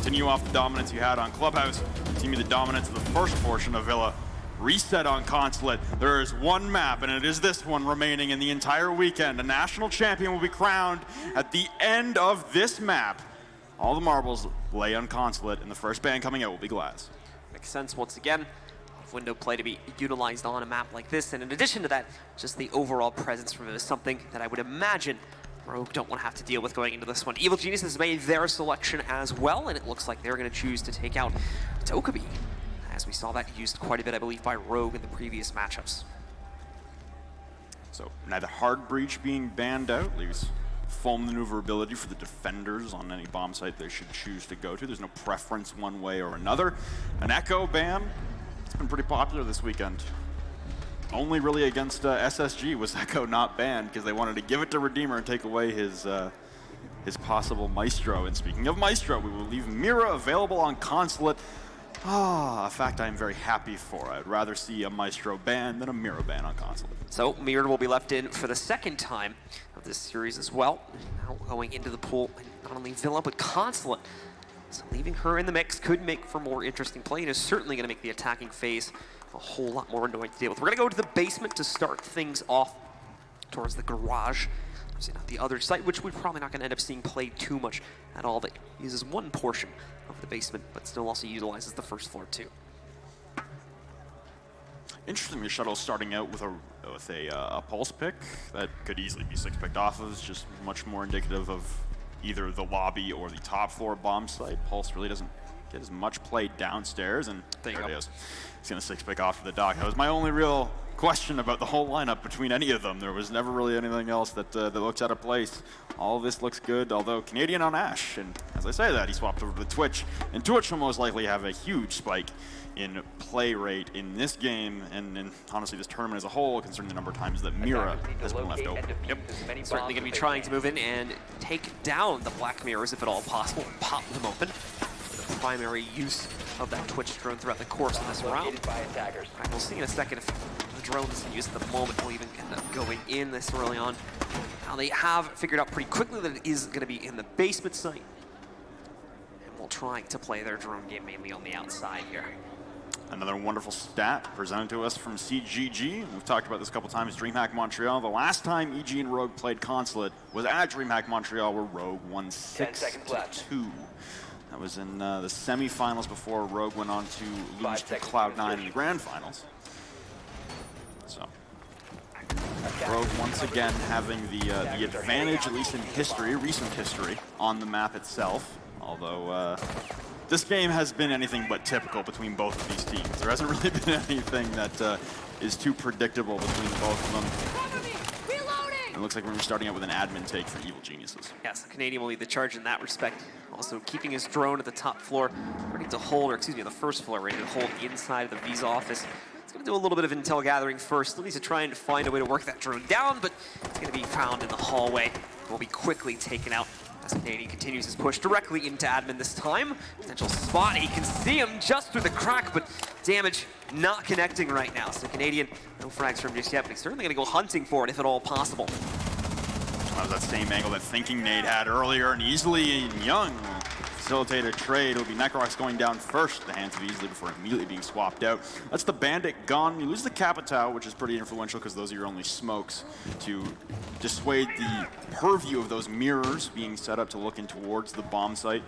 continue off the dominance you had on Clubhouse, continue the dominance of the first portion of Villa. Reset on Consulate. There is one map, and it is this one remaining in the entire weekend. A national champion will be crowned at the end of this map. All the marbles lay on Consulate, and the first ban coming out will be Glass. Makes sense once again. Window play to be utilized on a map like this, and in addition to that, just the overall presence from it is something that I would imagine Rogue don't want to have to deal with going into this one. Evil Genius has made their selection as well, and it looks like they're going to choose to take out Dokkaebi, as we saw that used quite a bit, I believe, by Rogue in the previous matchups. So neither hard breach being banned out leaves full maneuverability for the defenders on any bomb site they should choose to go to. There's no preference one way or another. An Echo ban, it's been pretty popular this weekend. Only really against SSG was Echo not banned because they wanted to give it to Redeemer and take away his possible Maestro. And speaking of Maestro, we will leave Mira available on Consulate. A fact I am very happy for. I'd rather see a Maestro ban than a Mira ban on Consulate. So Mira will be left in for the second time of this series as well. Now going into the pool, not only Villa, but Consulate. So leaving her in the mix could make for more interesting play, and is certainly going to make the attacking phase a whole lot more annoying to deal with. We're going to go to the basement to start things off towards the garage. Obviously not the other site, which we're probably not going to end up seeing played too much at all, but uses one portion of the basement, but still also utilizes the first floor too. Interesting, your shuttle starting out with a pulse pick that could easily be 6-picked off of. It's just much more indicative of either the lobby or the top floor bomb site. Pulse really doesn't get as much play downstairs, and there it is. He's going to 6-pick off to the dock. That was my only real question about the whole lineup between any of them. There was never really anything else that looks out of place. All of this looks good, although Canadian on Ash, and as I say that, he swapped over to Twitch, and Twitch will most likely have a huge spike in play rate in this game, and honestly this tournament as a whole, considering the number of times that Mira has been left open. Yep, certainly going to be trying to move in and take down the Black Mirrors if at all possible, and pop them open. The primary use of that Twitch drone throughout the course of this round. Right, we'll see in a second if the drones in use at the moment will even end up going in this early on. Now they have figured out pretty quickly that it is going to be in the basement site, and will try to play their drone game mainly on the outside here. Another wonderful stat presented to us from CGG. We've talked about this a couple times, DreamHack Montreal. The last time EG and Rogue played Consulate was at DreamHack Montreal, where Rogue won 6-2. That was in the semifinals before Rogue went on to lose to Cloud9 in the grand finals. So, Rogue once again having the advantage, at least in history, recent history, on the map itself. Although this game has been anything but typical between both of these teams. There hasn't really been anything that is too predictable between both of them. It looks like we're starting out with an admin take for Evil Geniuses. Yes, the Canadian will lead the charge in that respect. Also keeping his drone at the top floor, ready to hold, or excuse me, the first floor, ready to hold inside of the Visa office. It's going to do a little bit of intel gathering first. At least to try and find a way to work that drone down, but it's going to be found in the hallway. Will be quickly taken out as Canadian continues his push directly into admin this time. Potential spot, he can see him just through the crack, but damage not connecting right now. So Canadian, no frags from him just yet, but he's certainly going to go hunting for it if at all possible. That was that same angle that Thinking Nate had earlier, and easily Young facilitate a trade. It'll be Necrox going down first, the hands of Easily before immediately being swapped out. That's the Bandit gone. You lose the Capitao, which is pretty influential because those are your only smokes to dissuade the purview of those mirrors being set up to look in towards the bomb site.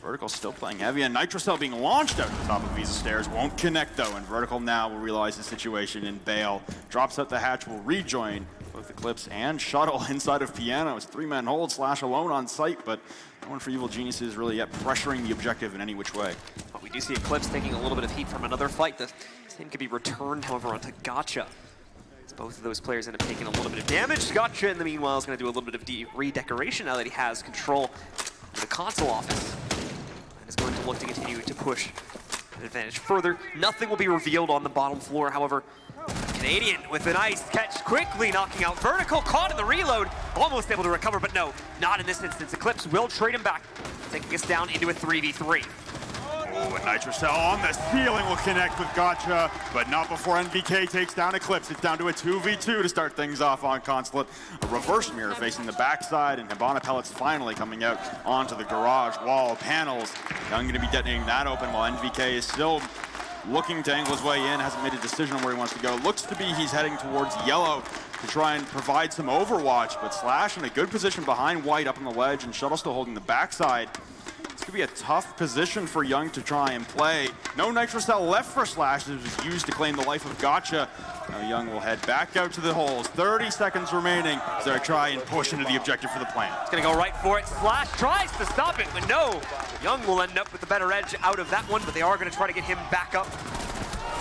Vertical still playing heavy, and Nitrocell being launched out to the top of Visa stairs. Won't connect though, and Vertical now will realize the situation, and Bale drops out the hatch, will rejoin both Eclipse and Shuttle inside of Piano. It's 3-man hold / alone on site, but no one for Evil Geniuses really yet pressuring the objective in any which way. But we do see Eclipse taking a little bit of heat from another fight. The same could be returned, however, onto Gotcha. As both of those players end up taking a little bit of damage. Gotcha, in the meanwhile, is going to do a little bit of redecoration now that he has control of the console office. And is going to look to continue to push an advantage further. Nothing will be revealed on the bottom floor, however. Canadian with a nice catch, quickly knocking out Vertical, caught in the reload, almost able to recover, but no, not in this instance. Eclipse will trade him back, taking us down into a 3v3. Oh, and Nitrocell on the ceiling will connect with Gotcha, but not before NVK takes down Eclipse. It's down to a 2v2 to start things off on Consulate. A reverse mirror facing the backside, and Hibana pellets finally coming out onto the garage wall panels. Young going to be detonating that open while NVK is still looking to angle his way in, hasn't made a decision on where he wants to go. Looks to be he's heading towards yellow to try and provide some overwatch, but Slash in a good position behind White up on the ledge, and Shuttle still holding the backside. It's going to be a tough position for Young to try and play. No Nitrocell left for Slash. It was used to claim the life of Gotcha. Now Young will head back out to the holes. 30 seconds remaining as they try and push into the objective for the plant. It's going to go right for it. Slash tries to stop it, but no. Young will end up with the better edge out of that one, but they are going to try to get him back up.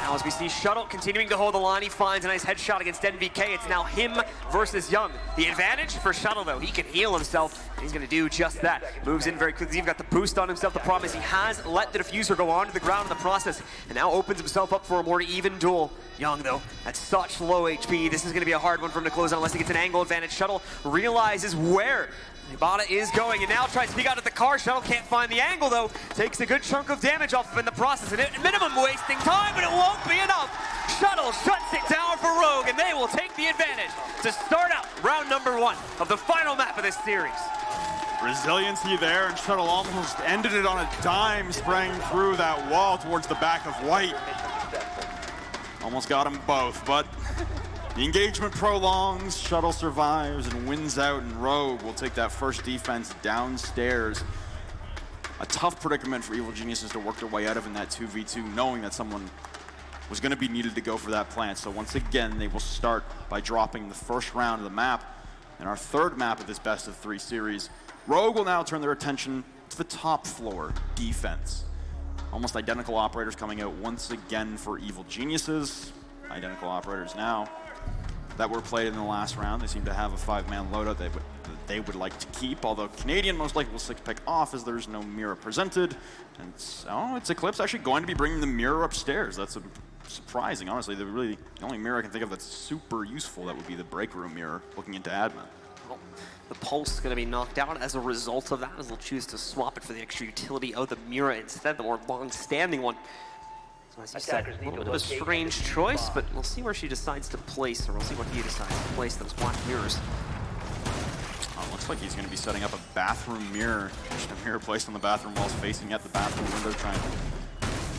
Now as we see Shuttle continuing to hold the line, he finds a nice headshot against NVK. It's now him versus Young. The advantage for Shuttle though, he can heal himself, and he's gonna do just that. Moves in very quickly, he's got the boost on himself. The problem is he has let the diffuser go onto the ground in the process, and now opens himself up for a more even duel. Young though, at such low HP, this is gonna be a hard one for him to close out unless he gets an angle advantage. Shuttle realizes where Hibana is going and now tries to peek out at the car. Shuttle can't find the angle though. Takes a good chunk of damage off of in the process, and at minimum wasting time, but it won't be enough. Shuttle shuts it down for Rogue, and they will take the advantage to start out round number 1 of the final map of this series. Resiliency there, and Shuttle almost ended it on a dime, spraying through that wall towards the back of White. Almost got them both, but the engagement prolongs, Shuttle survives and wins out, and Rogue will take that first defense downstairs. A tough predicament for Evil Geniuses to work their way out of in that 2v2, knowing that someone was going to be needed to go for that plant. So once again, they will start by dropping the first round of the map. And our third map of this best of 3 series, Rogue will now turn their attention to the top floor, defense. Almost identical operators coming out once again for Evil Geniuses. Identical operators now that were played in the last round. They seem to have a 5-man loadout that they would like to keep, although Canadian most likely will 6-pick off as there's no mirror presented. And so it's Eclipse actually going to be bringing the mirror upstairs. That's surprising, honestly. The only mirror I can think of that's super useful, that would be the break room mirror looking into admin. Well, the pulse is going to be knocked out as a result of that, as they'll choose to swap it for the extra utility of the mirror instead, the more long-standing one. As you said, a little bit of a strange choice, but we'll see where she decides to place, or we'll see what he decides to place those black mirrors. Looks like he's going to be setting up a bathroom mirror. Just a mirror placed on the bathroom walls facing at the bathroom window, trying to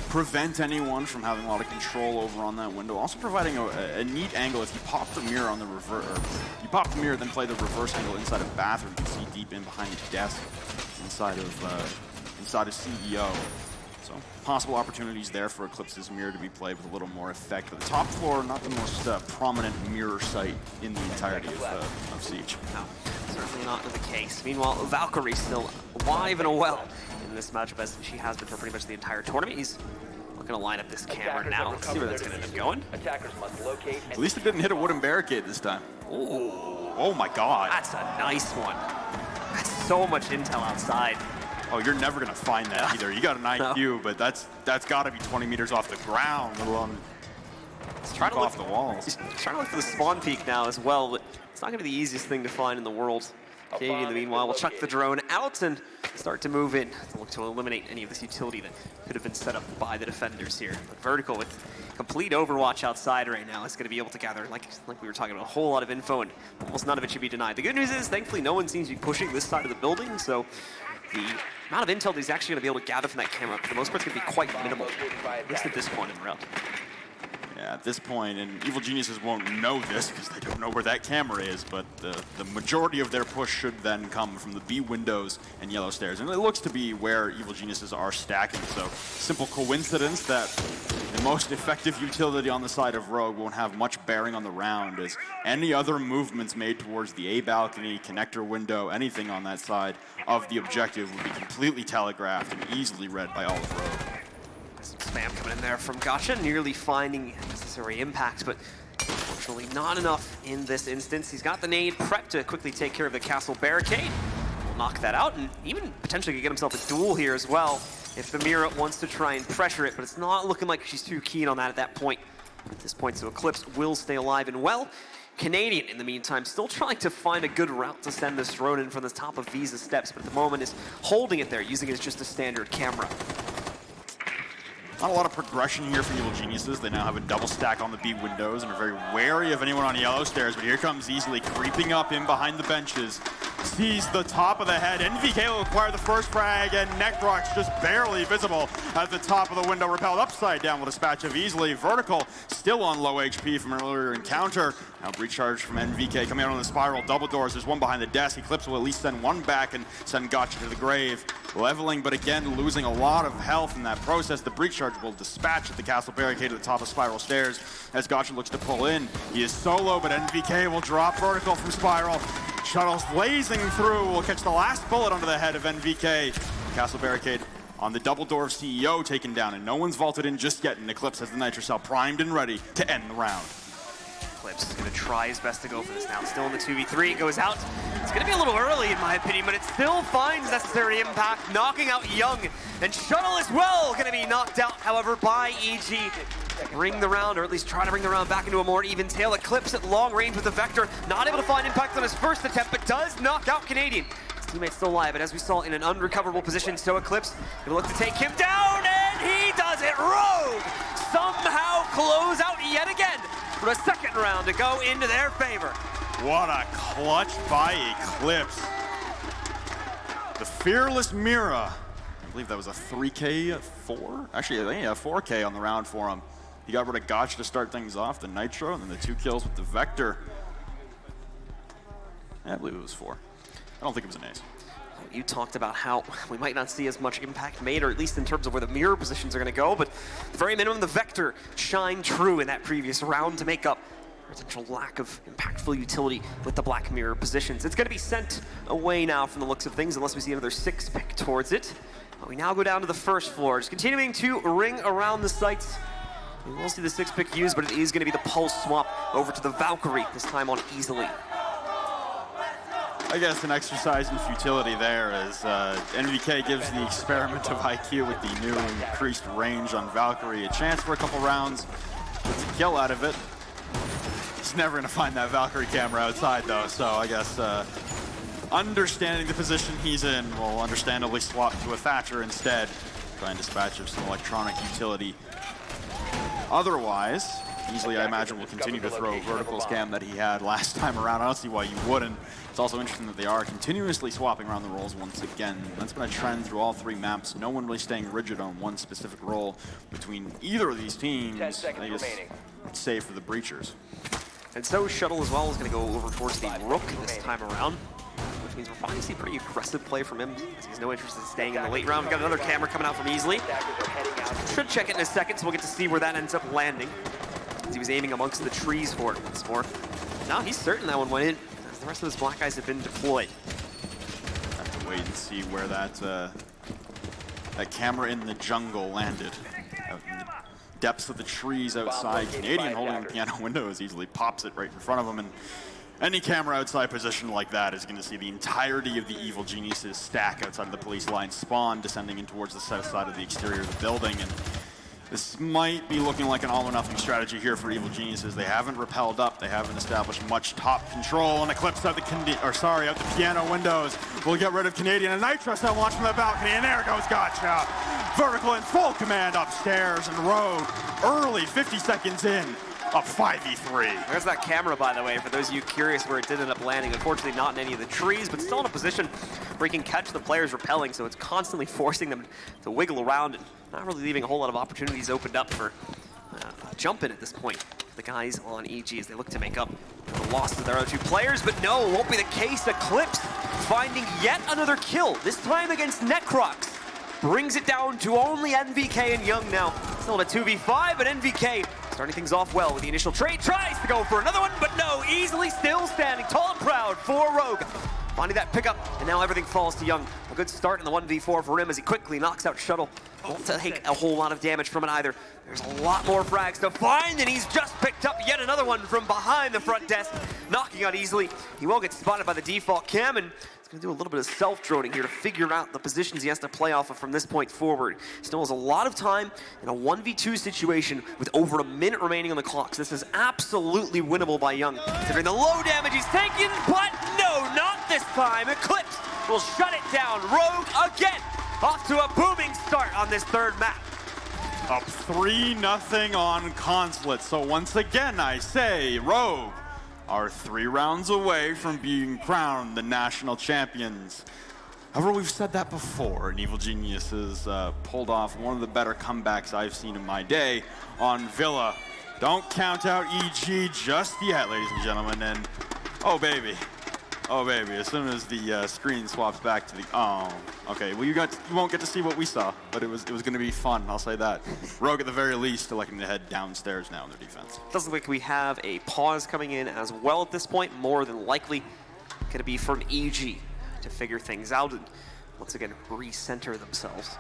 prevent anyone from having a lot of control over on that window. Also providing a neat angle if you pop the mirror on the reverse, you pop the mirror, then play the reverse angle inside a bathroom. You can see deep in behind the desk inside of CEO. So possible opportunities there for Eclipse's mirror to be played with a little more effect. But the top floor, not the most prominent mirror site in the entirety of Siege. No, certainly not the case. Meanwhile, Valkyrie still alive and well in this matchup, as she has been for pretty much the entire tournament. He's looking to line up this camera now. Let's see where that's going to end up going. Attackers must locate. At least it didn't hit a wooden barricade this time. Ooh. Oh my God. That's a nice one. That's so much intel outside. Oh, you're never going to find that either. You got an IQ, but that's got to be 20 meters off the ground, let alone trying to off the walls. He's trying to look for the spawn peak now as well, but it's not going to be the easiest thing to find in the world. Canadian, in the meanwhile, will chuck the drone out and start to move in to look to eliminate any of this utility that could have been set up by the defenders here. But Vertical, with complete overwatch outside right now, is going to be able to gather, like we were talking about, a whole lot of info, and almost none of it should be denied. The good news is, thankfully, no one seems to be pushing this side of the building, so the amount of intel that he's actually going to be able to gather from that camera, for the most part, is going to be quite minimal, at least at this point in the round. Yeah, at this point, and Evil Geniuses won't know this because they don't know where that camera is, but the majority of their push should then come from the B windows and yellow stairs. And it looks to be where Evil Geniuses are stacking, so simple coincidence that the most effective utility on the side of Rogue won't have much bearing on the round, as any other movements made towards the A balcony, connector window, anything on that side of the objective would be completely telegraphed and easily read by all of Rogue. Some spam coming in there from Gotcha, nearly finding necessary impact, but unfortunately not enough in this instance. He's got the nade prepped to quickly take care of the castle barricade. We'll knock that out, and even potentially could get himself a duel here as well if the Mira wants to try and pressure it, but it's not looking like she's too keen on that at that point. At this point, so Eclipse will stay alive and well. Canadian, in the meantime, still trying to find a good route to send this drone in from the top of Visa steps, but at the moment is holding it there, using it as just a standard camera. Not a lot of progression here for Evil Geniuses. They now have a double stack on the B windows and are very wary of anyone on yellow stairs, but here comes Easily creeping up in behind the benches. Sees the top of the head. NVK will acquire the first frag, and Necrox just barely visible at the top of the window, repelled upside down with a dispatch of Easily. Vertical still on low HP from an earlier encounter. Now breach charge from NVK coming out on the spiral, double doors. There's one behind the desk. Eclipse will at least send one back and send Gotcha to the grave. Leveling, but again, losing a lot of health in that process. The breach charge will dispatch at the castle barricade at the top of spiral stairs as Gotcha looks to pull in. He is solo, but NVK will drop vertical from spiral. Shuttles blazing through, will catch the last bullet onto the head of NVK. Castle barricade on the double door of CEO taken down, and no one's vaulted in just yet, and Eclipse has the Nitro Cell primed and ready to end the round. Eclipse is going to try his best to go for this now. Still in the 2v3, goes out. It's going to be a little early in my opinion, but it still finds necessary impact, knocking out Young. And Shuttle as well going to be knocked out, however, by EG. Bring the round, or at least try to bring the round back into a more even tail. Eclipse at long range with the Vector, not able to find impact on his first attempt, but does knock out Canadian. His teammate's still alive, but as we saw in an unrecoverable position, so Eclipse gonna look to take him down, and he does it! Rogue somehow close out yet again for a second round to go into their favor. What a clutch by Eclipse. The fearless Mira. I believe that was a 3K4? Actually, I think a 4K on the round for him. He got rid of Gotcha to start things off, the Nitro, and then the 2 kills with the Vector. Yeah, I believe it was 4. I don't think it was an ace. You talked about how we might not see as much impact made, or at least in terms of where the mirror positions are going to go, but at the very minimum, the Vector shined true in that previous round to make up potential lack of impactful utility with the black mirror positions. It's going to be sent away now from the looks of things, unless we see another 6 pick towards it. We now go down to the first floor, just continuing to ring around the sites. We will see the 6 pick used, but it is going to be the pulse swap over to the Valkyrie, this time on Easily. I guess an exercise in futility there as NVK gives the experiment of IQ with the new increased range on Valkyrie a chance for a couple rounds. Gets a kill out of it. He's never going to find that Valkyrie camera outside though, so I guess understanding the position he's in will understandably swap to a Thatcher instead. Try and dispatch of some electronic utility. Otherwise, Easily, I imagine, will continue to throw vertical scam that he had last time around. I don't see why you wouldn't. It's also interesting that they are continuously swapping around the roles once again. That's been a trend through all 3 maps. No one really staying rigid on one specific role between either of these teams. 10 seconds remaining. Save for the breachers. And so Shuttle as well is going to go over towards the Rook this time around, which means we're probably see pretty aggressive play from him. He has no interest in staying in the late round. We've got another camera coming out from Easily. Should check it in a second, so we'll get to see where that ends up landing. He was aiming amongst the trees for it once more. Now he's certain that one went in, as the rest of his black guys have been deployed. Have to wait and see where that that camera in the jungle landed. Out in the depths of the trees outside. Canadian holding the piano windows easily pops it right in front of him, and any camera outside position like that is going to see the entirety of the Evil Geniuses stack outside of the police line spawn, descending in towards the south side of the exterior of the building. And this might be looking like an all-or-nothing strategy here for Evil Geniuses. They haven't repelled up. They haven't established much top control. And Eclipse out the piano windows. We'll get rid of Canadian. And Nitro Cell launch from the balcony. And there goes Gotcha. Vertical in full command upstairs. And Rogue early, 50 seconds in, up 5v3. There's that camera, by the way, for those of you curious where it did end up landing. Unfortunately, not in any of the trees, but still in a position where he can catch the players repelling, so it's constantly forcing them to wiggle around and not really leaving a whole lot of opportunities opened up for jumping at this point. The guys on EG as they look to make up the loss of their other 2 players, but no, it won't be the case. Eclipse finding yet another kill, this time against Necrox. Brings it down to only NVK and Young now. Still in a 2v5, but NVK starting things off well with the initial trade. Tries to go for another one, but no, Easily still standing tall and proud for Rogue. Finding that pickup, and now everything falls to Young. A good start in the 1v4 for him as he quickly knocks out Shuttle. Won't take a whole lot of damage from it either. There's a lot more frags to find, and he's just picked up yet another one from behind the front desk, knocking out Easily. He will get spotted by the default cam, and he's going to do a little bit of self-droning here to figure out the positions he has to play off of from this point forward. Still has a lot of time in a 1v2 situation with over a minute remaining on the clock. So this is absolutely winnable by Young. Considering the low damage he's taking, but no, not this time. Eclipse will shut it down. Rogue again, off to a booming start on this 3rd map. Up 3-0 on Consulate. So once again, I say, Rogue are 3 rounds away from being crowned the national champions. However, we've said that before, and Evil Geniuses pulled off one of the better comebacks I've seen in my day on Villa. Don't count out EG just yet, ladies and gentlemen, and oh baby, as soon as the screen swaps back to the, oh, okay, well you won't get to see what we saw, but it was going to be fun, I'll say that. Rogue at the very least electing to head downstairs now in their defense. Doesn't look like we have a pause coming in as well at this point, more than likely going to be from EG to figure things out and once again recenter themselves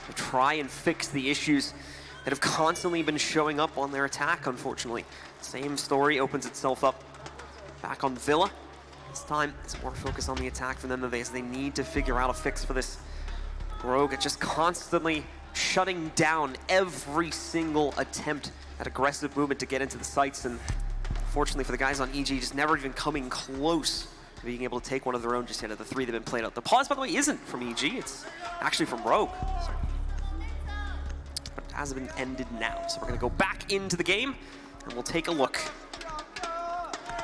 to try and fix the issues that have constantly been showing up on their attack, unfortunately. Same story opens itself up back on Villa. This time, it's more focused on the attack for them as they need to figure out a fix for this. Rogue are just constantly shutting down every single attempt at aggressive movement to get into the sites, and fortunately for the guys on EG, just never even coming close to being able to take one of their own just yet of the 3 that have been played out. The pause, by the way, isn't from EG, it's actually from Rogue. But it has been ended now, so we're gonna go back into the game, and we'll take a look.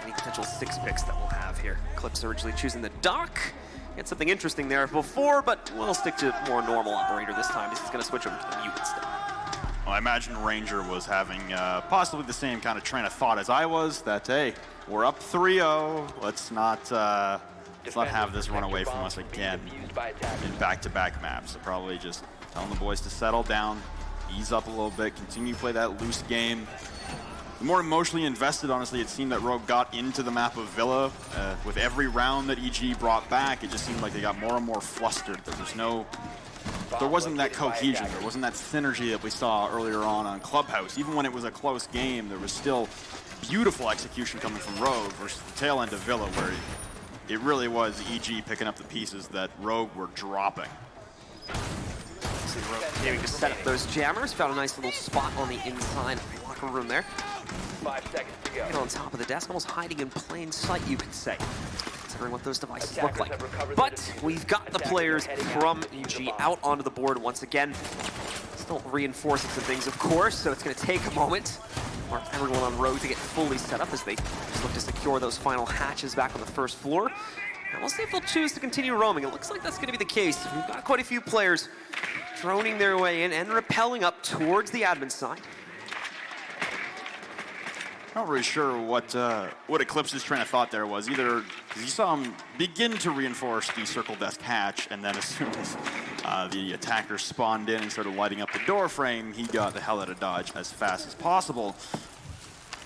Any potential 6 picks that we'll have here. Clips originally choosing the Doc. Had something interesting there before, but we'll stick to more normal operator this time. This is going to switch over to the mute instead. Well, I imagine Ranger was having possibly the same kind of train of thought as I was, that, hey, we're up 3-0. Let's not have this run away from us again in back-to-back maps. So probably just telling the boys to settle down, ease up a little bit, continue to play that loose game. The more emotionally invested, honestly, it seemed that Rogue got into the map of Villa. With every round that EG brought back, it just seemed like they got more and more flustered. There wasn't that cohesion, there wasn't that synergy that we saw earlier on Clubhouse. Even when it was a close game, there was still beautiful execution coming from Rogue versus the tail end of Villa, where it really was EG picking up the pieces that Rogue were dropping. See Rogue continuing to set up those jammers. Found a nice little spot on the inside of the locker room there. 5 seconds to go. Right on top of the desk, almost hiding in plain sight, you could say, considering what those devices look like. But we've got the players from EG out onto the board once again. Still reinforcing some things, of course, so it's going to take a moment for everyone on Rogue to get fully set up as they just look to secure those final hatches back on the first floor. And we'll see if they'll choose to continue roaming. It looks like that's going to be the case. We've got quite a few players droning their way in and rappelling up towards the admin side. Not really sure what Eclipse's train of thought there was. Either because you saw him begin to reinforce the circle desk hatch, and then as soon as the attacker spawned in and started lighting up the door frame, he got the hell out of Dodge as fast as possible.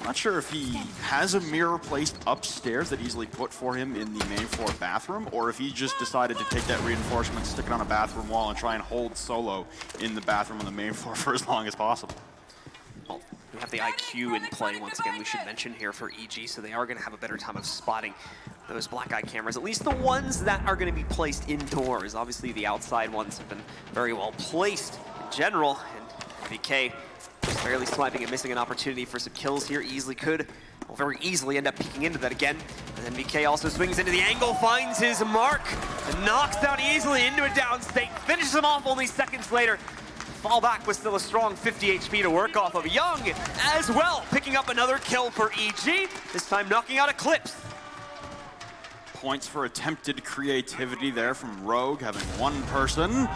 I'm not sure if he has a mirror placed upstairs that easily put for him in the main floor bathroom, or if he just decided to take that reinforcement, stick it on a bathroom wall, and try and hold solo in the bathroom on the main floor for as long as possible. Well, we have the IQ in play once again, we should mention here for EG, so they are going to have a better time of spotting those black eye cameras, at least the ones that are going to be placed indoors. Obviously, the outside ones have been very well placed in general, and VK just barely swiping and missing an opportunity for some kills here. Easily could, will very easily end up peeking into that again. And then VK also swings into the angle, finds his mark, and knocks down easily into a downstate, finishes him off only seconds later. Fallback was still a strong 50 HP to work off of. Young as well, picking up another kill for EG, this time knocking out Eclipse. Points for attempted creativity there from Rogue, having one person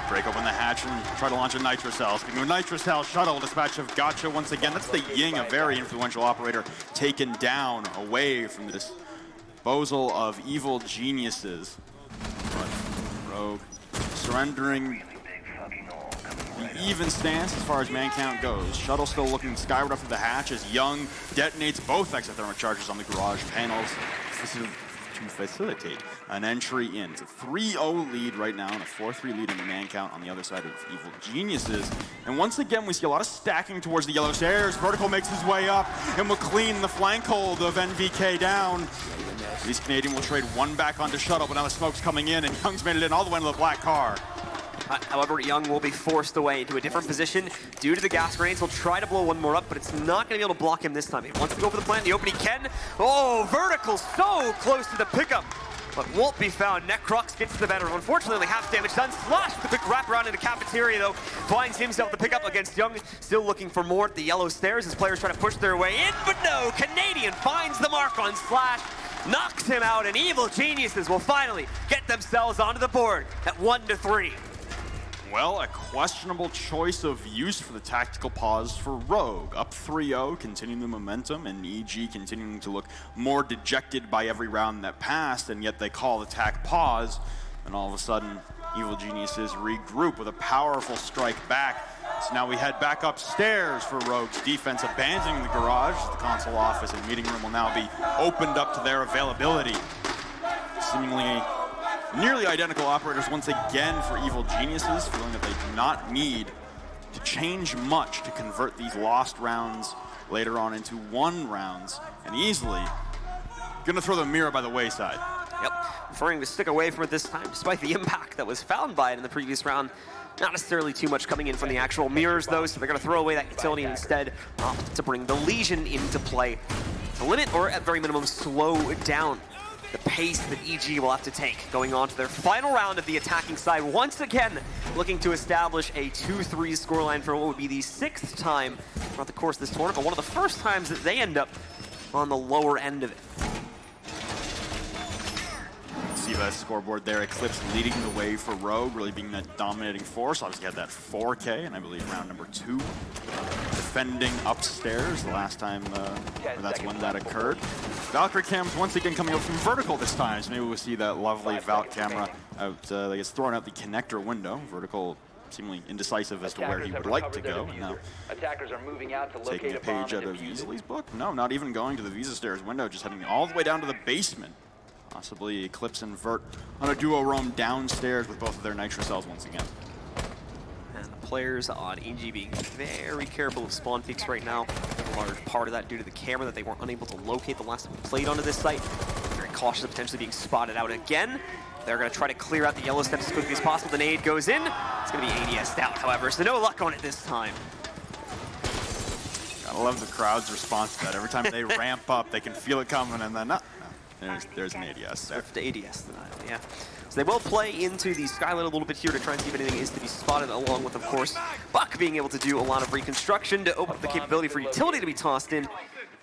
break open the hatch and try to launch a Nitrocell. Speaking of Nitrocell, shuttle dispatch of Gotcha once again. That's the Ying, a very influential operator, taken down away from the disposal of Evil Geniuses. But Rogue surrendering the even stance as far as man count goes. Shuttle still looking skyward after the hatch as Young detonates both exothermic charges on the garage panels to facilitate an entry in. It's a 3-0 lead right now and a 4-3 lead in the man count on the other side of Evil Geniuses. And once again, we see a lot of stacking towards the yellow stairs. Vertical makes his way up and will clean the flank hold of NVK down. These Canadian will trade one back onto Shuttle, but now the smoke's coming in and Young's made it in all the way into the black car. However, Young will be forced away into a different position due to the gas grenades. He'll try to blow one more up, but it's not going to be able to block him this time. He wants to go for the plant, the open he can. Oh, Vertical so close to the pickup but won't be found. Necrox gets the better. Unfortunately, only half damage done. Slash with a quick wraparound into Cafeteria, though. Finds himself the pickup against Young. Still looking for more at the yellow stairs as players try to push their way in, but no. Canadian finds the mark on Slash, knocks him out, and Evil Geniuses will finally get themselves onto the board at 1-3. Well, a questionable choice of use for the tactical pause for Rogue. Up 3-0, continuing the momentum, and EG continuing to look more dejected by every round that passed, and yet they call the tac pause, and all of a sudden, Evil Geniuses regroup with a powerful strike back. So now we head back upstairs for Rogue's defense, abandoning the garage. The console office and meeting room will now be opened up to their availability. Seemingly nearly identical operators once again for Evil Geniuses, feeling that they do not need to change much to convert these lost rounds later on into won rounds, and easily gonna throw the mirror by the wayside. Yep, preferring to stick away from it this time, despite the impact that was found by it in the previous round. Not necessarily too much coming in from the actual mirrors, though, so they're gonna throw away that utility and instead opt to bring the Legion into play to limit, or at very minimum, slow down the pace that EG will have to take going on to their final round of the attacking side. Once again, looking to establish a 2-3 scoreline for what would be the 6th time throughout the course of this tournament, but one of the first times that they end up on the lower end of it. Siva's scoreboard there, Eclipse leading the way for Rogue, really being that dominating force. Obviously had that 4K, and I believe round number 2. Defending upstairs the last time, that's when that occurred. Valkyrie cams once again coming out from vertical this time, so maybe we'll see that lovely Valk camera out, I guess throwing out the connector window. Vertical seemingly indecisive as to where he would like to go. And now attackers are moving out to taking a page out of Easily book? No, not even going to the Visa Stairs window, just heading all the way down to the basement. Possibly Eclipse and Vert on a duo roam downstairs with both of their Nitro cells once again. And the players on EG being very careful of spawn peaks right now. A large part of that due to the camera that they weren't unable to locate the last time we played onto this site. Very cautious of potentially being spotted out again. They're going to try to clear out the yellow steps as quickly as possible. The nade goes in. It's going to be ADS'd out, however, so no luck on it this time. Gotta love the crowd's response to that. Every time they ramp up, they can feel it coming, and then there's an ADS there. Swift ADS denial, yeah. So they will play into the skylight a little bit here to try and see if anything is to be spotted, along with, of course, Buck being able to do a lot of reconstruction to open up the capability for utility to be tossed in.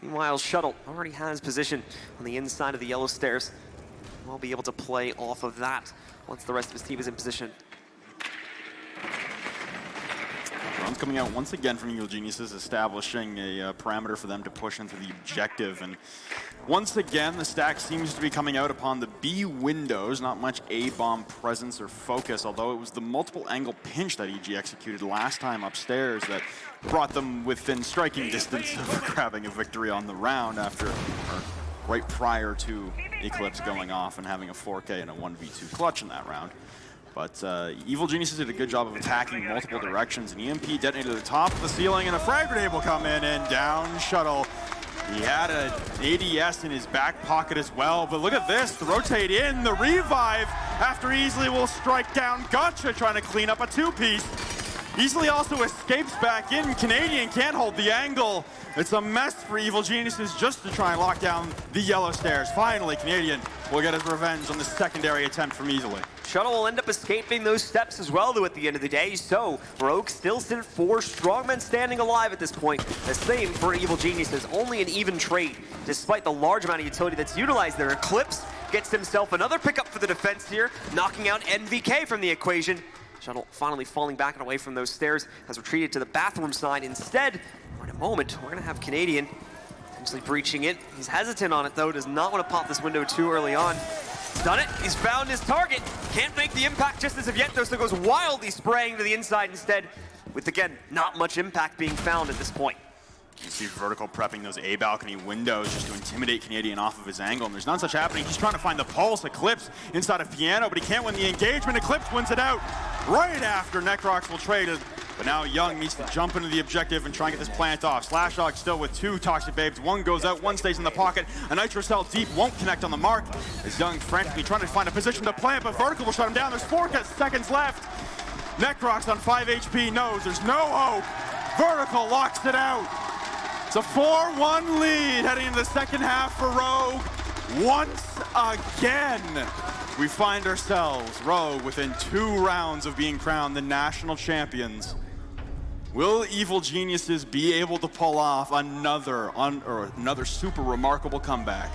Meanwhile, Shuttle already has position on the inside of the yellow stairs. We'll be able to play off of that once the rest of his team is in position. Drones coming out once again from Evil Geniuses, establishing a parameter for them to push into the objective. And once again, the stack seems to be coming out upon the B windows. Not much A-bomb presence or focus, although it was the multiple angle pinch that EG executed last time upstairs that brought them within striking distance of grabbing a victory on the round after, or right prior to Eclipse going off and having a 4K and a 1v2 clutch in that round. But Evil Geniuses did a good job of attacking multiple directions. An EMP detonated to the top of the ceiling, and a frag grenade will come in, and down Shuttle. He had an ADS in his back pocket as well, but look at this, the rotate in, the revive after Easily will strike down Gotcha, trying to clean up a two-piece. Easily also escapes back in. Canadian can't hold the angle. It's a mess for Evil Geniuses just to try and lock down the yellow stairs. Finally, Canadian will get his revenge on the secondary attempt from Easily. Shuttle will end up escaping those steps as well, though, at the end of the day. So, Rogue still sit at 4 strongmen standing alive at this point. The same for Evil Geniuses, only an even trade, despite the large amount of utility that's utilized there. Eclipse gets himself another pickup for the defense here, knocking out NVK from the equation. Shuttle finally falling back and away from those stairs, has retreated to the bathroom side. Instead, in a moment, we're going to have Canadian potentially breaching it. He's hesitant on it, though, does not want to pop this window too early on. He's done it, he's found his target. Can't make the impact just as of yet, though, so goes wildly spraying to the inside instead, with, again, not much impact being found at this point. You see Vertical prepping those A-balcony windows just to intimidate Canadian off of his angle, and there's none such happening. He's trying to find the pulse. Eclipse inside of Piano, but he can't win the engagement. Eclipse wins it out right after Necrox will trade it. But now Young needs to jump into the objective and try and get this plant off. Slashhawk still with 2 Toxic Babes. One goes out, one stays in the pocket. A Nitro Cell deep won't connect on the mark as Young frantically trying to find a position to plant, but Vertical will shut him down. There's 4 seconds left. Necrox on 5 HP knows there's no hope. Vertical locks it out. It's a 4-1 lead heading into the second half for Rogue. Once again, we find ourselves, Rogue, within 2 rounds of being crowned the national champions. Will Evil Geniuses be able to pull off another super remarkable comeback?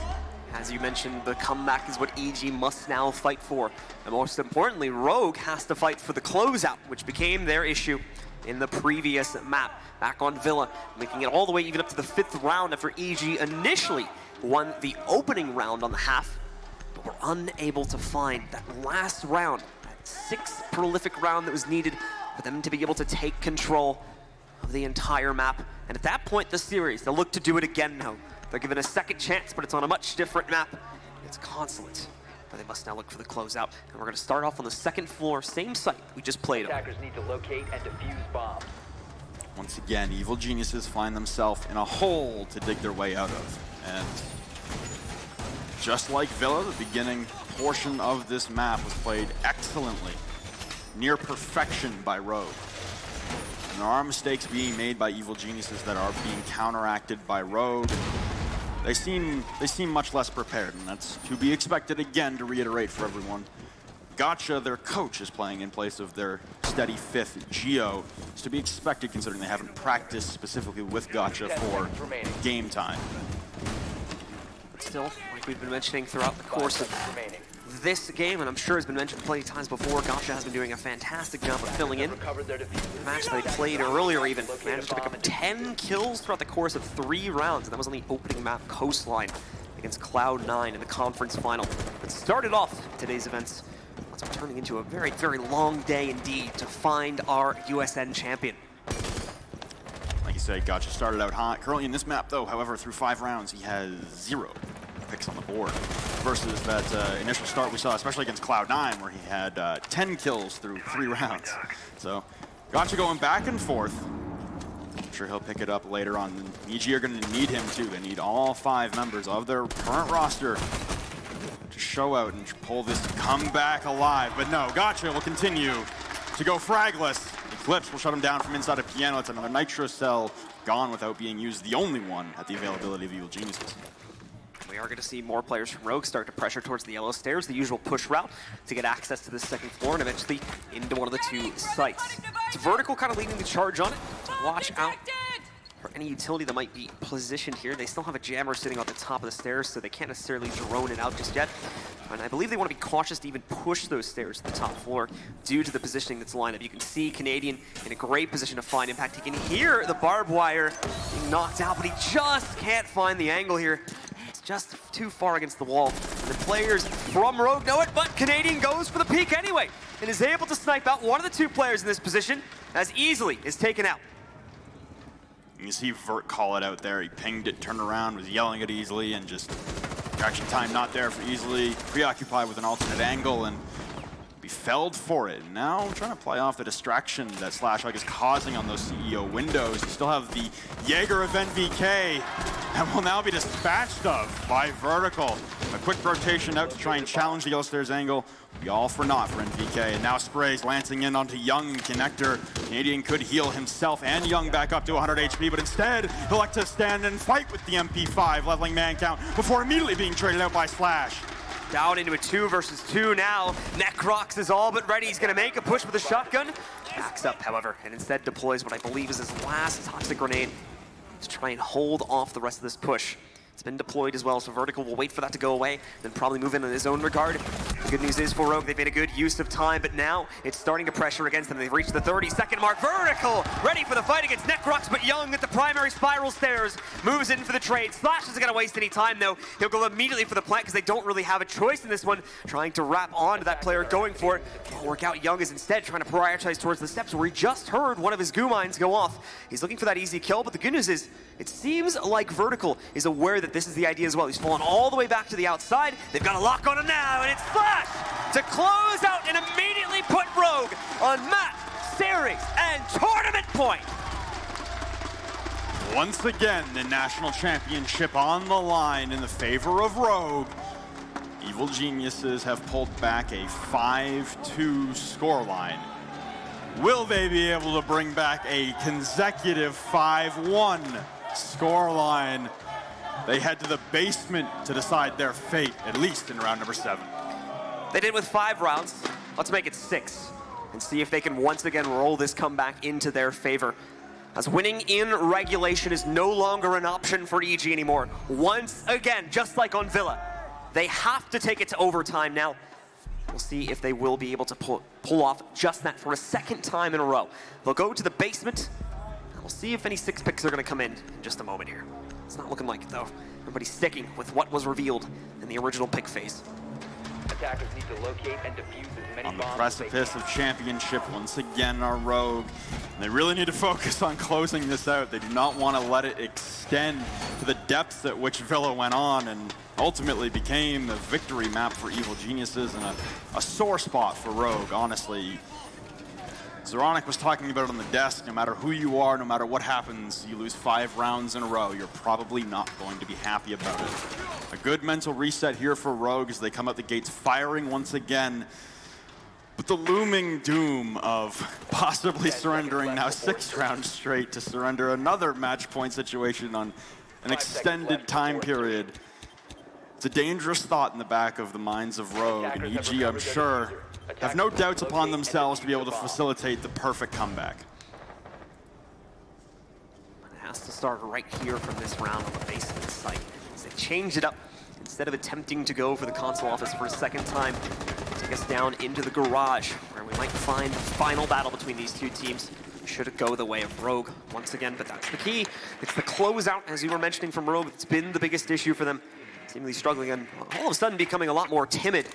As you mentioned, the comeback is what EG must now fight for. And most importantly, Rogue has to fight for the closeout, which became their issue in the previous map, back on Villa, making it all the way even up to the 5th round after EG initially won the opening round on the half, but were unable to find that last round, that 6th prolific round that was needed for them to be able to take control of the entire map. And at that point, the series, they'll look to do it again now. They're given a second chance, but it's on a much different map. It's Consulate, where they must now look for the closeout. And we're going to start off on the 2nd floor, same site we just played on. Attackers need to locate and defuse bombs. Once again, Evil Geniuses find themselves in a hole to dig their way out of. And just like Villa, the beginning portion of this map was played excellently, near perfection by Rogue. And there are mistakes being made by Evil Geniuses that are being counteracted by Rogue. They seem much less prepared, and that's to be expected again, to reiterate for everyone. Gotcha, their coach, is playing in place of their steady 5th Geo. It's to be expected considering they haven't practiced specifically with Gotcha for game time. Still, like we've been mentioning throughout the course of this game, and I'm sure has been mentioned plenty of times before, Gotcha has been doing a fantastic job of filling in. The match they played earlier even managed to pick up 10 kills throughout the course of 3 rounds, and that was on the opening map Coastline against Cloud9 in the conference final. It started off today's events. It's turning into a very, very long day indeed to find our USN champion. Like you said, Gotcha started out hot. Currently in this map, though, however, through 5 rounds, he has 0 picks on the board versus that initial start we saw, especially against Cloud9, where he had 10 kills through 3 rounds. So Gotcha going back and forth. I'm sure he'll pick it up later on. And EG are going to need him too. They need all 5 members of their current roster to show out and pull this comeback alive. But no, Gotcha will continue to go fragless. Eclipse will shut him down from inside a piano. It's another Nitro Cell gone without being used, the only one at the availability of Evil Geniuses. We are going to see more players from Rogue start to pressure towards the yellow stairs, the usual push route to get access to the 2nd floor and eventually into one of the 2 sites. It's Vertical kind of leading the charge on it. Watch out for any utility that might be positioned here. They still have a jammer sitting on the top of the stairs, so they can't necessarily drone it out just yet. And I believe they want to be cautious to even push those stairs to the top floor due to the positioning that's lined up. You can see Canadian in a great position to find impact. He can hear the barbed wire being knocked out, but he just can't find the angle here. It's just too far against the wall. And the players from Rogue know it, but Canadian goes for the peek anyway and is able to snipe out one of the 2 players in this position as easily is taken out. You see Vert call it out there. He pinged it, turned around, was yelling it easily, and just reaction time not there for easily. Preoccupied with an alternate angle, and be felled for it. Now trying to play off the distraction that Slashhog is causing on those CEO windows. You still have the Jaeger of NVK that will now be dispatched of by Vertical. A quick rotation out to try and challenge the yellow stairs angle. Be all for naught for NVK, and now sprays lancing in onto Young and Connector. Canadian could heal himself and Young back up to 100 HP, but instead he'll like to stand and fight with the MP5, leveling man count before immediately being traded out by Slash. Down into a 2 versus 2 now. Necrox is all but ready. He's going to make a push with a shotgun. Backs up, however, and instead deploys what I believe is his last toxic grenade to try and hold off the rest of this push. It's been deployed as well, so Vertical will wait for that to go away, then probably move in his own regard. The good news is for Rogue, they've made a good use of time, but now it's starting to pressure against them. They've reached the 30-second mark. Vertical ready for the fight against Necrox, but Young at the primary spiral stairs moves in for the trade. Slash isn't going to waste any time, though. He'll go immediately for the plant because they don't really have a choice in this one, trying to wrap onto that player going for it. Can't work out. Young is instead trying to prioritize towards the steps where he just heard one of his goo mines go off. He's looking for that easy kill, but the good news is it seems like Vertical is aware that this is the idea as well. He's fallen all the way back to the outside. They've got a lock on him now, and it's Slash to close out and immediately put Rogue on map, series, and tournament point. Once again, the national championship on the line in the favor of Rogue. Evil Geniuses have pulled back a 5-2 scoreline. Will they be able to bring back a consecutive 5-1 scoreline? they head to the basement to decide their fate, at least in round number 7. They did with 5 rounds. Let's make it 6 and see if they can once again roll this comeback into their favor. As winning in regulation is no longer an option for EG anymore. Once again, just like on Villa, they have to take it to overtime now. We'll see if they will be able to pull off just that for a second time in a row. They'll go to the basement, and we'll see if any 6 picks are going to come in just a moment here. It's not looking like it, though. Everybody's sticking with what was revealed in the original pick phase. Attackers need to locate and defuse as many On the bombs precipice of championship, once again are Rogue. And they really need to focus on closing this out. They do not want to let it extend to the depths at which Villa went on and ultimately became a victory map for Evil Geniuses and a sore spot for Rogue, honestly. Zoronic was talking about it on the desk. No matter who you are, no matter what happens, you lose 5 rounds in a row, you're probably not going to be happy about it. A good mental reset here for Rogue as they come out the gates firing once again. But the looming doom of possibly surrendering now 6 rounds straight to surrender another match point situation on an extended time period. It's a dangerous thought in the back of the minds of Rogue, and EG, I'm sure, have no doubts upon themselves to be able to facilitate the perfect comeback. It has to start right here from this round on the basement site. As they changed it up, instead of attempting to go for the console office for a second time, take us down into the garage, where we might find the final battle between these two teams. Should it go the way of Rogue once again, but that's the key. It's the closeout, as you were mentioning from Rogue, it's been the biggest issue for them. Seemingly struggling and all of a sudden becoming a lot more timid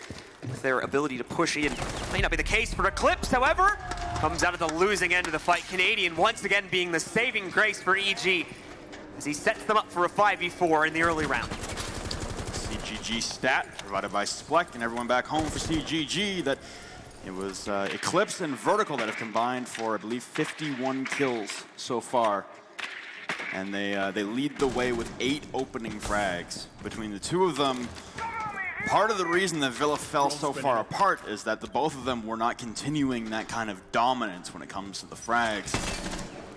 with their ability to push in. May not be the case for Eclipse, however, comes out of the losing end of the fight. Canadian once again being the saving grace for EG as he sets them up for a 5v4 in the early round. CGG stat provided by Spleck and everyone back home for CGG that it was Eclipse and Vertical that have combined for, I believe, 51 kills so far. And they lead the way with 8 opening frags between the two of them. Part of the reason that Villa fell so far apart is that the both of them were not continuing that kind of dominance when it comes to the frags.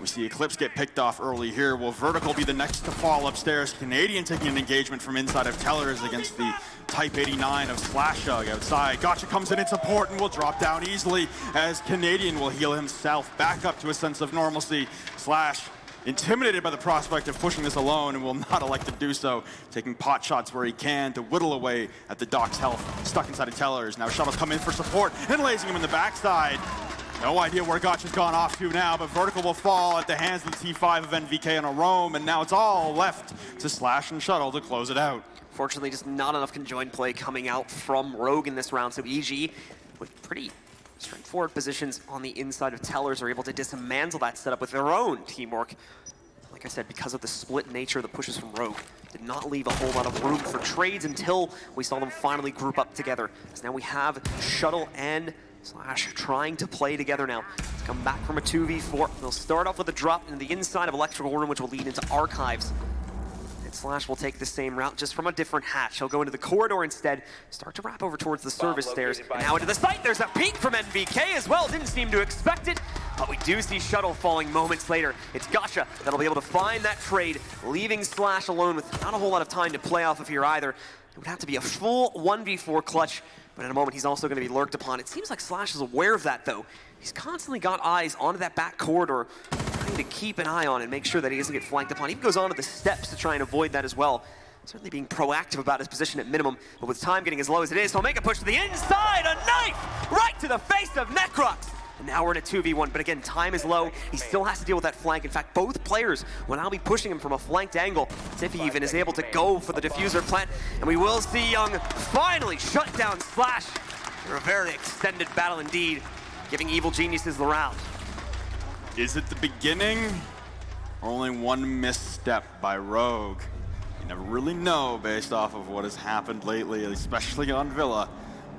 We see Eclipse get picked off early here. Will Vertical be the next to fall upstairs? Canadian taking an engagement from inside of Tellers against the Type 89 of Slashug outside. Gotcha comes in support and will drop down easily as Canadian will heal himself back up to a sense of normalcy. Slash intimidated by the prospect of pushing this alone and will not elect to do so, taking pot shots where he can to whittle away at the Doc's health, stuck inside of Tellers. Now Shuttle's come in for support and lasing him in the backside. No idea where Gotcha's gone off to now, but Vertical will fall at the hands of the T5 of NVK on a roam, and now it's all left to Slash and Shuttle to close it out. Fortunately, just not enough conjoined play coming out from Rogue in this round, so EG, with pretty straightforward positions on the inside of Tellers, are able to dismantle that setup with their own teamwork. Like I said, because of the split nature of the pushes from Rogue, did not leave a whole lot of room for trades until we saw them finally group up together. So now we have Shuttle and Slash trying to play together now. To come back from a 2v4. They'll start off with a drop into the inside of Electrical Room, which will lead into Archives. And Slash will take the same route, just from a different hatch. He'll go into the corridor instead, start to wrap over towards the service stairs, and now into the site. There's a peek from NVK as well. Didn't seem to expect it, but we do see Shuttle falling moments later. It's Gotcha that'll be able to find that trade, leaving Slash alone with not a whole lot of time to play off of here either. It would have to be a full 1v4 clutch, but in a moment he's also going to be lurked upon. It seems like Slash is aware of that though. He's constantly got eyes onto that back corridor, trying to keep an eye on and make sure that he doesn't get flanked upon. He even goes onto the steps to try and avoid that as well. Certainly being proactive about his position at minimum, but with time getting as low as it is, he'll make a push to the inside, a knife right to the face of Necrox. And now we're in a 2v1, but again, time is low. He still has to deal with that flank. In fact, both players will now be pushing him from a flanked angle. Tiffy even is able to go for the diffuser plant, and we will see Young finally shut down Slash. For a very extended battle indeed, giving Evil Geniuses the round. Is it the beginning or only one misstep by Rogue? You never really know based off of what has happened lately, especially on Villa.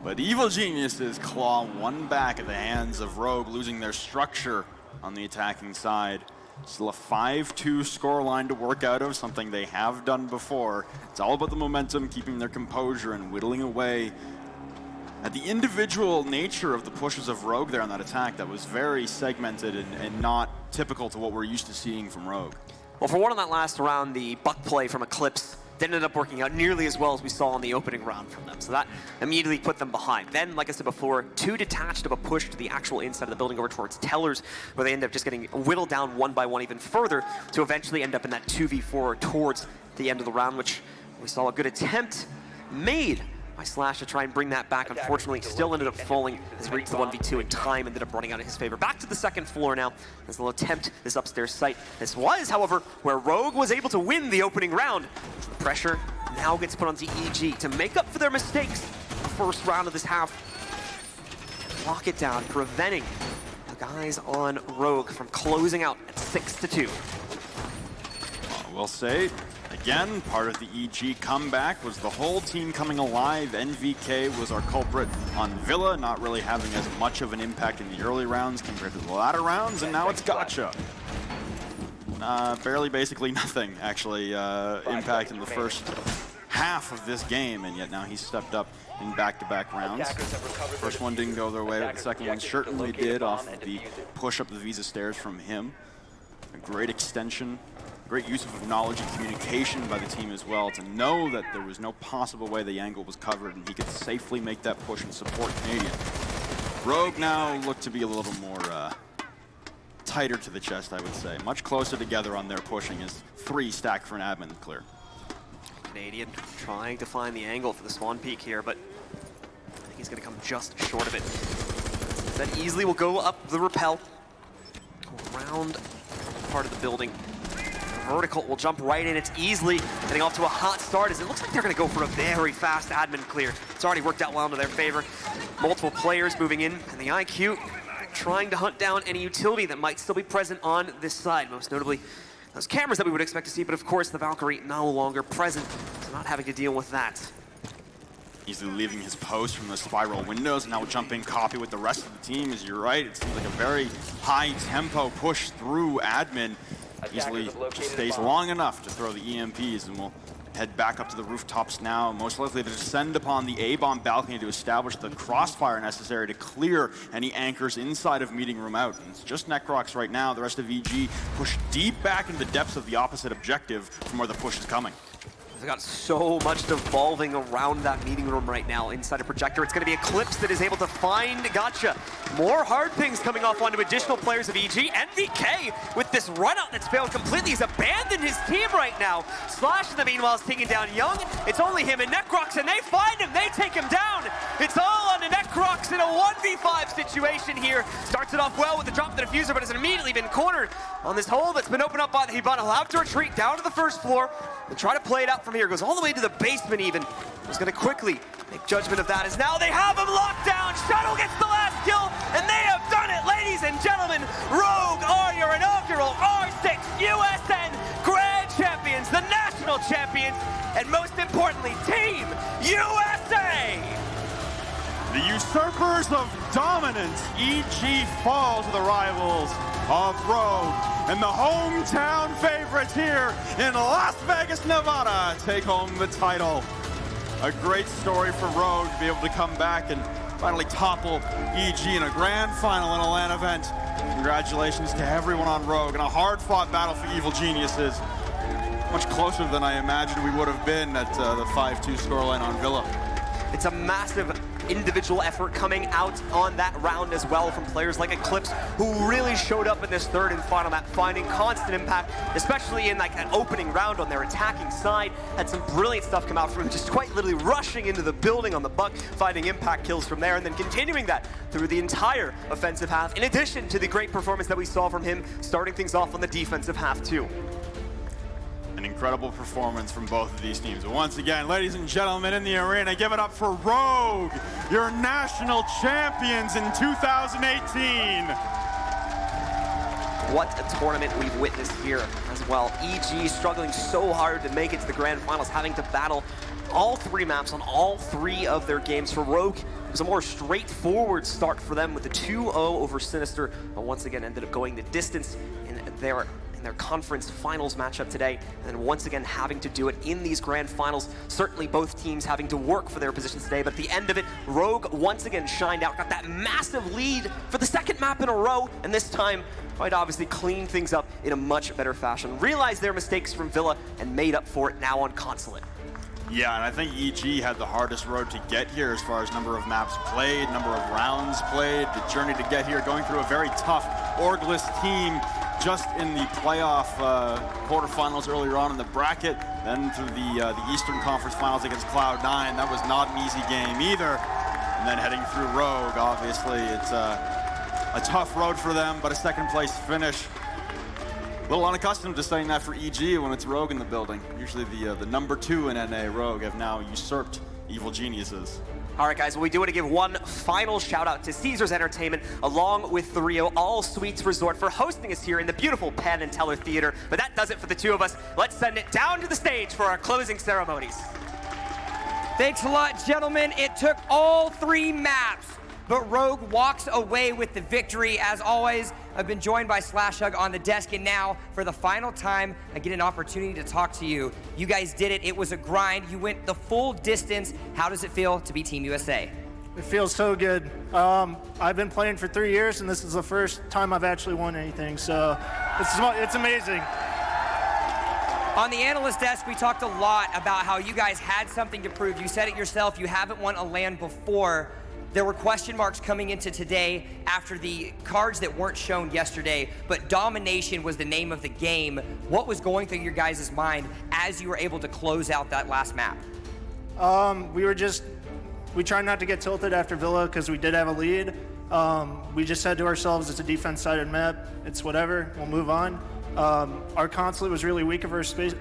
But Evil Geniuses claw one back at the hands of Rogue, losing their structure on the attacking side. Still a 5-2 scoreline to work out of, something they have done before. It's all about the momentum, keeping their composure and whittling away at the individual nature of the pushes of Rogue there on that attack that was very segmented and not typical to what we're used to seeing from Rogue. Well, for one on that last round, the buck play from Eclipse didn't end up working out nearly as well as we saw in the opening round from them. So that immediately put them behind. Then, like I said before, too detached of a push to the actual inside of the building over towards Tellers, where they end up just getting whittled down one by one even further to eventually end up in that 2v4 towards the end of the round, which we saw a good attempt made by Slash to try and bring that back. Unfortunately, still ended up falling as he reached the 1v2, and time ended up running out in his favor. Back to the second floor now, as they'll attempt this upstairs site. This was, however, where Rogue was able to win the opening round. The pressure now gets put onto EG to make up for their mistakes the first round of this half. Lock it down, preventing the guys on Rogue from closing out at 6-2. We'll say, again, part of the EG comeback was the whole team coming alive. NVK was our culprit on Villa, not really having as much of an impact in the early rounds compared to the latter rounds, and now it's Gotcha. Barely, basically nothing, actually, impact in the first half of this game, and yet now he's stepped up in back-to-back rounds. First one didn't go their way, but the second one certainly did off the push up the Visa stairs from him. A great extension. Great use of knowledge and communication by the team as well to know that there was no possible way the angle was covered and he could safely make that push and support Canadian. Rogue now looked to be a little more tighter to the chest, I would say. Much closer together on their pushing as 3 stacked for an admin clear. Canadian trying to find the angle for the spawn peak here, but I think he's going to come just short of it. That easily will go up the rappel, around part of the building. Vertical will jump right in. It's easily getting off to a hot start as it looks like they're going to go for a very fast admin clear. It's already worked out well into their favor. Multiple players moving in, and the IQ trying to hunt down any utility that might still be present on this side, most notably those cameras that we would expect to see, but of course the Valkyrie no longer present, so not having to deal with that. Easily leaving his post from the spiral windows, and now jump in copy with the rest of the team. As you're right, it seems like a very high tempo push through admin. Easily just stays long enough to throw the EMPs, and we'll head back up to the rooftops now, most likely to descend upon the A-bomb balcony to establish the crossfire necessary to clear any anchors inside of meeting room out. And it's just Necrox right now. The rest of EG push deep back into the depths of the opposite objective from where the push is coming. They've got so much devolving around that meeting room right now inside a projector. It's going to be Eclipse that is able to find Gotcha. More hard pings coming off onto additional players of EG. NVK with this run out that's failed completely. He's abandoned his team right now. Slash in the meanwhile is taking down Young. It's only him and Necrox, and they find him. They take him down. It's all on to Necrox in a 1v5 situation here. Starts it off well with the drop of the diffuser, but has immediately been cornered on this hole that's been opened up by the Hibana. Allowed to retreat down to the first floor and try to play it out from here. Goes all the way to the basement even. He's going to quickly make judgment of that as now they have him locked down. Shuttle gets the last kill, and they have done it, ladies and gentlemen. Rogue are your inaugural R6 USN Grand Champions, the national champions, and most importantly, Team USA. The usurpers of dominance, EG fall to the rivals of Rogue, and the hometown favorites here in Las Vegas, Nevada take home the title. A great story for Rogue to be able to come back and finally topple EG in a grand final in a LAN event. Congratulations to everyone on Rogue, and a hard-fought battle for evil geniuses. Much closer than I imagined we would have been at the 5-2 scoreline on Villa. It's a massive individual effort coming out on that round as well from players like Eclipse, who really showed up in this third and final map, finding constant impact, especially in like an opening round on their attacking side. Had some brilliant stuff come out from him, just quite literally rushing into the building on the buck, finding impact kills from there, and then continuing that through the entire offensive half, in addition to the great performance that we saw from him starting things off on the defensive half too. An incredible performance from both of these teams. Once again, ladies and gentlemen, in the arena, give it up for Rogue, your national champions in 2018. What a tournament we've witnessed here as well. EG struggling so hard to make it to the grand finals, having to battle all 3 maps on all 3 of their games. For Rogue, it was a more straightforward start for them with a 2-0 over Sinister, but once again ended up going the distance in their conference finals matchup today, and then once again having to do it in these grand finals. Certainly both teams having to work for their positions today, but at the end of it, Rogue once again shined out, got that massive lead for the second map in a row, and this time trying to obviously clean things up in a much better fashion. Realized their mistakes from Villa and made up for it now on Consulate. Yeah, and I think EG had the hardest road to get here as far as number of maps played, number of rounds played, the journey to get here, going through a very tough orgless team just in the playoff quarterfinals earlier on in the bracket, then through the Eastern Conference Finals against Cloud9. That was not an easy game either. And then heading through Rogue, obviously it's a tough road for them, but a second place finish. A little unaccustomed to saying that for EG when it's Rogue in the building. Usually the number 2 in NA, Rogue, have now usurped Evil Geniuses. All right, guys, well, we do want to give one final shout out to Caesars Entertainment, along with the Rio All Suites Resort, for hosting us here in the beautiful Penn and Teller Theater. But that does it for the two of us. Let's send it down to the stage for our closing ceremonies. Thanks a lot, gentlemen. It took all 3 maps, but Rogue walks away with the victory. As always, I've been joined by SlashHug on the desk, and now, for the final time, I get an opportunity to talk to you. You guys did it. It was a grind. You went the full distance. How does it feel to be Team USA? It feels so good. I've been playing for 3 years, and this is the first time I've actually won anything, so it's amazing. On the analyst desk, we talked a lot about how you guys had something to prove. You said it yourself, you haven't won a LAN before. There were question marks coming into today after the cards that weren't shown yesterday, but domination was the name of the game. What was going through your guys' mind as you were able to close out that last map? We tried not to get tilted after Villa because we did have a lead. We just said to ourselves, it's a defense-sided map. It's whatever, we'll move on. Our Consulate was really weak versus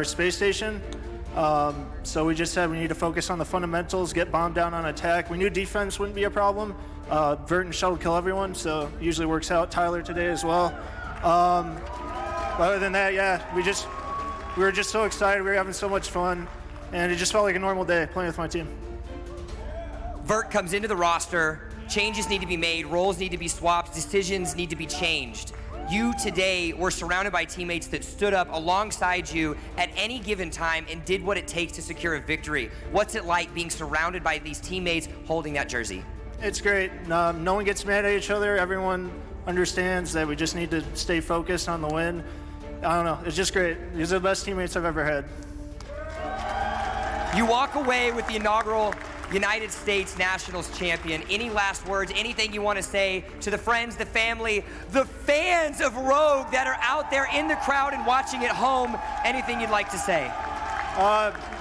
Space Station. So we just said we need to focus on the fundamentals, get bombed down on attack. We knew defense wouldn't be a problem. Vert and Shuttle kill everyone, so usually works out. Tyler today as well. Other than that, yeah, we were just so excited. We were having so much fun, and it just felt like a normal day playing with my team. Vert comes into the roster, changes need to be made, roles need to be swapped, decisions need to be changed. You today were surrounded by teammates that stood up alongside you at any given time and did what it takes to secure a victory. What's it like being surrounded by these teammates holding that jersey? It's great. No one gets mad at each other. Everyone understands that we just need to stay focused on the win. I don't know, it's just great. These are the best teammates I've ever had. You walk away with the inaugural United States Nationals champion. Any last words, anything you want to say to the friends, the family, the fans of Rogue that are out there in the crowd and watching at home? Anything you'd like to say?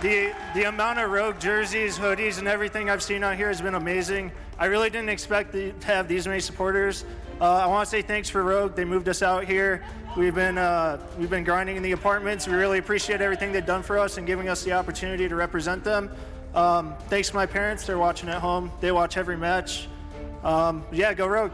The amount of Rogue jerseys, hoodies, and everything I've seen out here has been amazing. I really didn't expect to have these many supporters. I want to say thanks for Rogue. They moved us out here. We've been grinding in the apartments. We really appreciate everything they've done for us and giving us the opportunity to represent them. Thanks to my parents. They're watching at home. They watch every match. Yeah, go Rogue.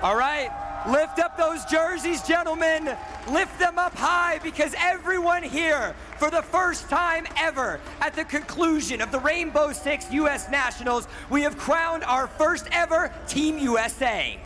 All right, lift up those jerseys, gentlemen. Lift them up high, because everyone here, for the first time ever, at the conclusion of the Rainbow6 US Nationals, we have crowned our first ever Team USA.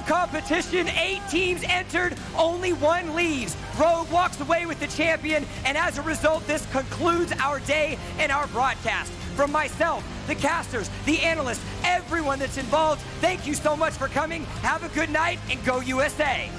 Competition, 8 teams entered, only 1 leaves. Rogue walks away with the champion, and as a result, this concludes our day and our broadcast. From myself, the casters, the analysts, everyone that's involved, thank you so much for coming. Have a good night, and go USA.